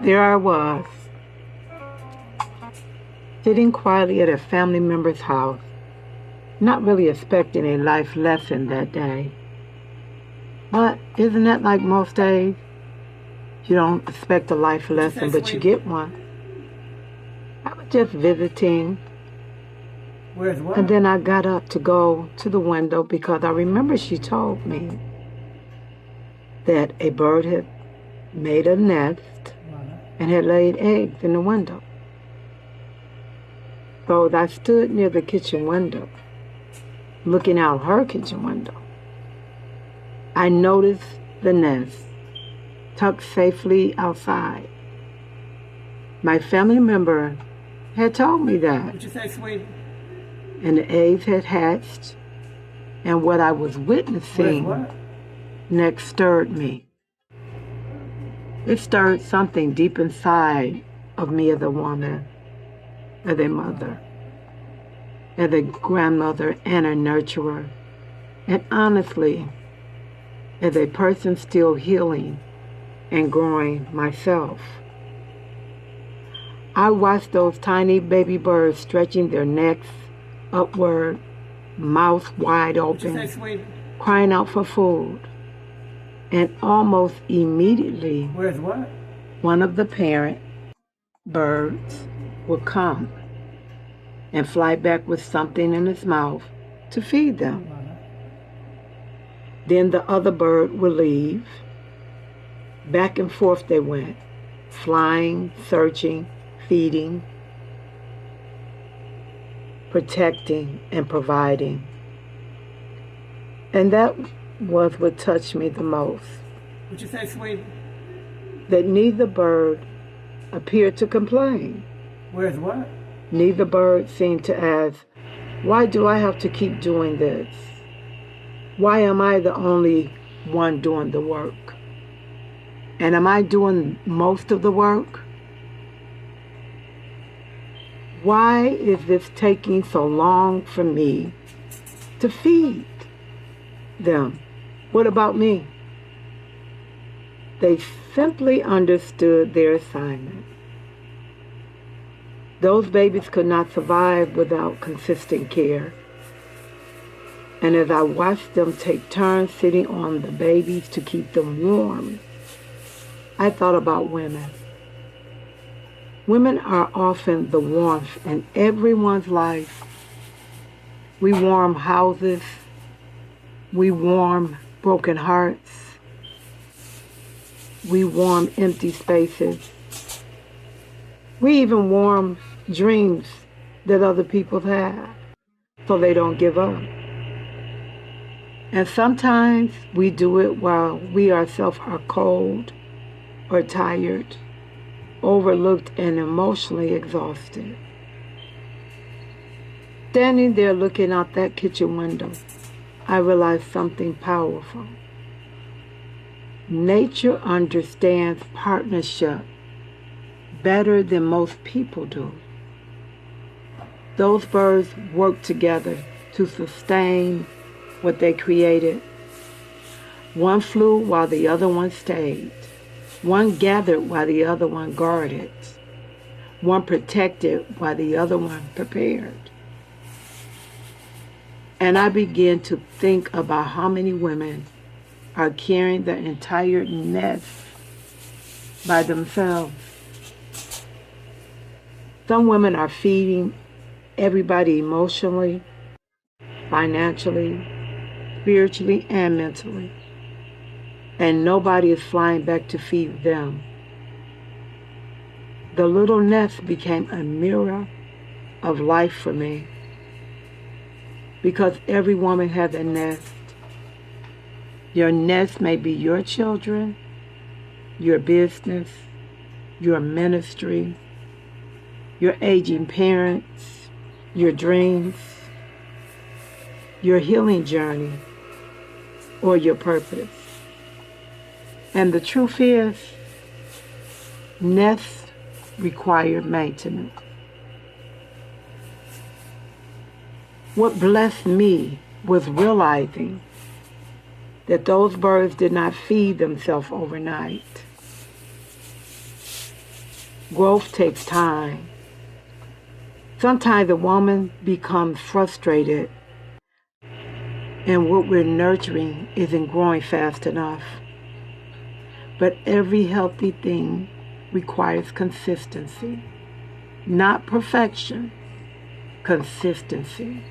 There I was, sitting quietly at a family member's house, not really expecting a life lesson that day. But isn't that like most days? You don't expect a life lesson, but you get one. I was just visiting, Where's what? and then I got up to go to the window because I remember she told me that a bird had made a nest and had laid eggs in the window. So as I stood near the kitchen window, looking out her kitchen window, I noticed the nest tucked safely outside. My family member had told me that. What'd you say, sweetie? And the eggs had hatched, and what I was witnessing next stirred me. It stirred something deep inside of me as a woman, as a mother, as a grandmother and a nurturer, and honestly, as a person still healing and growing myself. I watched those tiny baby birds stretching their necks upward, mouth wide open, crying out for food. And almost immediately, Where's what? one of the parent birds would come and fly back with something in its mouth to feed them. Then the other bird would leave. Back and forth they went, flying, searching, feeding, protecting, and providing. And that was what touched me the most. What'd you say, sweetie? That neither bird appeared to complain. Where's what? Neither bird seemed to ask, why do I have to keep doing this? Why am I the only one doing the work? And am I doing most of the work? Why is this taking so long for me to feed them? What about me? They simply understood their assignment. Those babies could not survive without consistent care. And as I watched them take turns sitting on the babies to keep them warm, I thought about women. Women are often the warmth in everyone's life. We warm houses. We warm broken hearts. We warm empty spaces. We even warm dreams that other people have so they don't give up. And sometimes we do it while we ourselves are cold or tired, overlooked, and emotionally exhausted. Standing there looking out that kitchen window, I realized something powerful. Nature understands partnership better than most people do. Those birds work together to sustain what they created. One flew while the other one stayed. One gathered while the other one guarded. One protected while the other one prepared. And I began to think about how many women are carrying the entire nest by themselves. Some women are feeding everybody emotionally, financially, spiritually, and mentally. And nobody is flying back to feed them. The little nest became a mirror of life for me. Because every woman has a nest. Your nest may be your children, your business, your ministry, your aging parents, your dreams, your healing journey, or your purpose. And the truth is, nests require maintenance. What blessed me was realizing that those birds did not feed themselves overnight. Growth takes time. Sometimes a woman becomes frustrated and what we're nurturing isn't growing fast enough. But every healthy thing requires consistency, not perfection, consistency.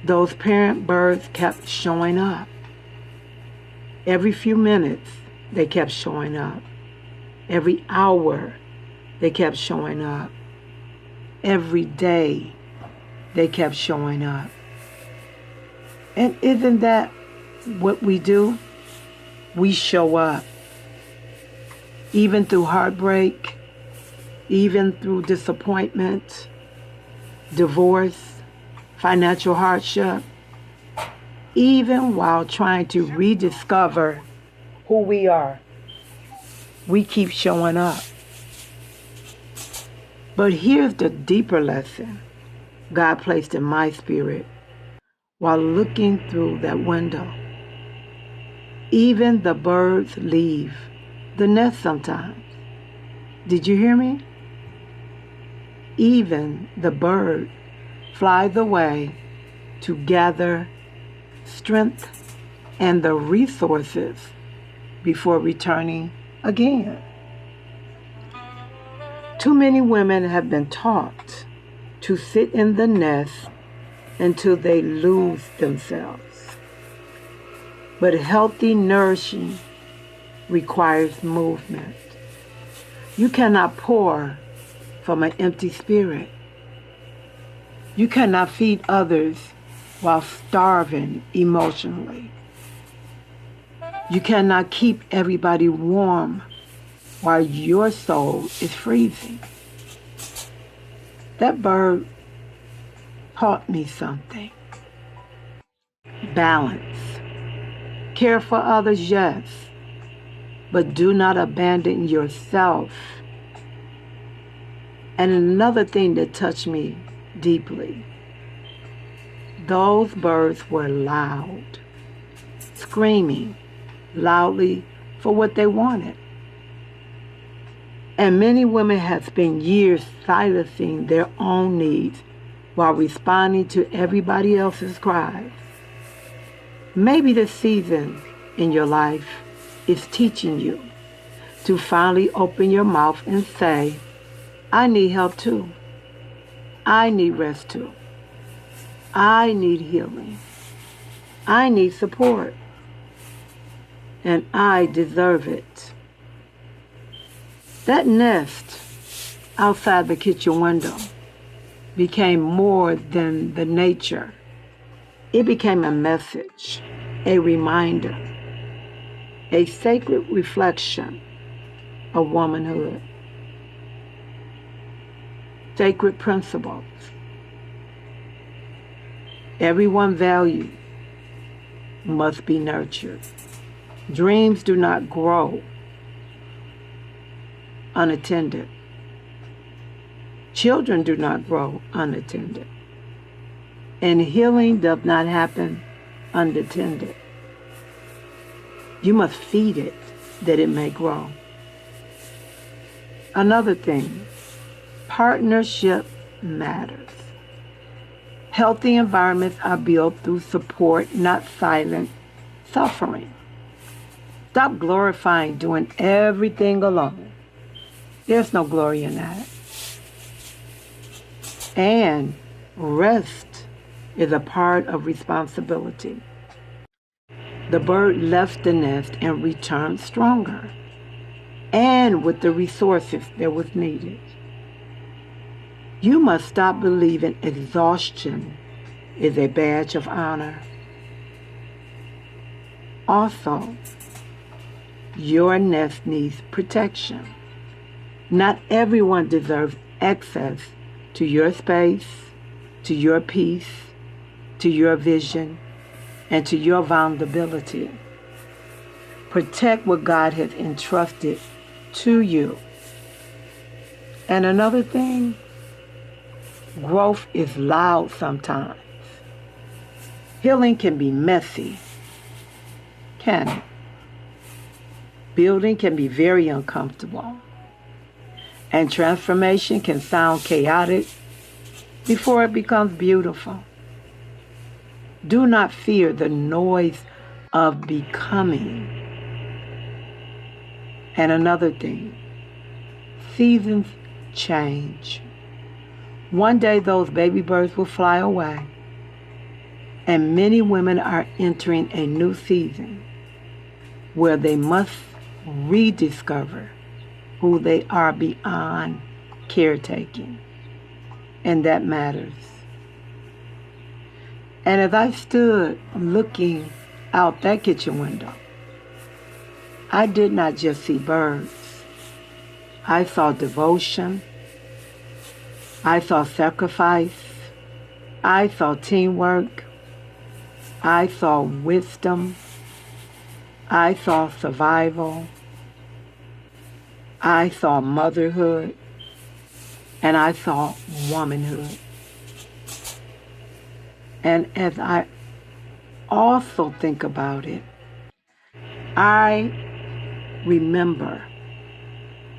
Those parent birds kept showing up. Every few minutes, they kept showing up. Every hour, they kept showing up. Every day, they kept showing up. And isn't that what we do? We show up. Even through heartbreak, even through disappointment, divorce, financial hardship, even while trying to rediscover who we are, we keep showing up. But here's the deeper lesson God placed in my spirit while looking through that window. Even the birds leave the nest sometimes. Did you hear me? Even the bird flies away to gather strength and the resources before returning again. Too many women have been taught to sit in the nest until they lose themselves. But healthy nourishing requires movement. You cannot pour from an empty spirit. You cannot feed others while starving emotionally. You cannot keep everybody warm while your soul is freezing. That bird taught me something. Balance. Care for others, yes, but do not abandon yourself. And another thing that touched me deeply, those birds were loud, screaming loudly for what they wanted. And many women have spent years silencing their own needs while responding to everybody else's cries. Maybe this season in your life is teaching you to finally open your mouth and say, I need help too. I need rest too. I need healing. I need support. And I deserve it. That nest outside the kitchen window became more than the nature. It became a message, a reminder, a sacred reflection of womanhood, sacred principles. Everyone valued must be nurtured. Dreams do not grow unattended. Children do not grow unattended. And healing does not happen unattended. You must feed it that it may grow. Another thing, partnership matters. Healthy environments are built through support, not silent suffering. Stop glorifying doing everything alone. There's no glory in that. And rest is a part of responsibility. The bird left the nest and returned stronger, and with the resources that was needed. You must stop believing exhaustion is a badge of honor. Also, your nest needs protection. Not everyone deserves access to your space, to your peace, to your vision, and to your vulnerability. Protect what God has entrusted to you. And another thing, growth is loud sometimes. Healing can be messy, can it? Building can be very uncomfortable. And transformation can sound chaotic before it becomes beautiful. Do not fear the noise of becoming. And another thing, seasons change. One day those baby birds will fly away, and many women are entering a new season where they must rediscover who they are beyond caretaking, and that matters. And as I stood looking out that kitchen window, I did not just see birds. I saw devotion. I saw sacrifice. I saw teamwork. I saw wisdom. I saw survival. I saw motherhood. And I saw womanhood. And as I also think about it, I remember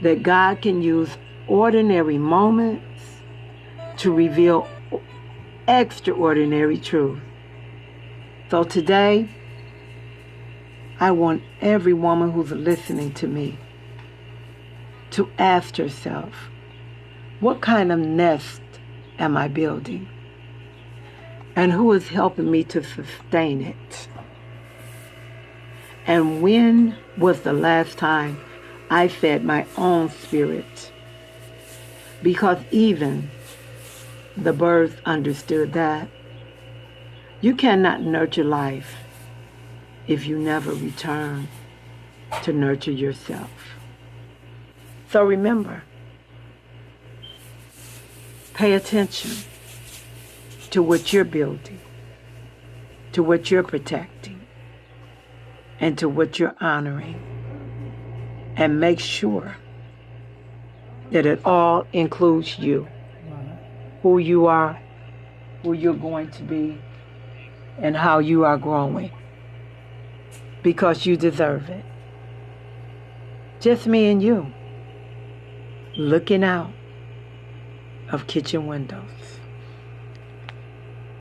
that God can use ordinary moments to reveal extraordinary truth. So today, I want every woman who's listening to me to ask herself, what kind of nest am I building? And who is helping me to sustain it? And when was the last time I fed my own spirit? Because even the birds understood that. You cannot nurture life if you never return to nurture yourself. So remember, pay attention to what you're building, to what you're protecting, and to what you're honoring. And make sure that it all includes you, who you are, who you're going to be, and how you are growing. Because you deserve it. Just me and you, looking out of kitchen windows.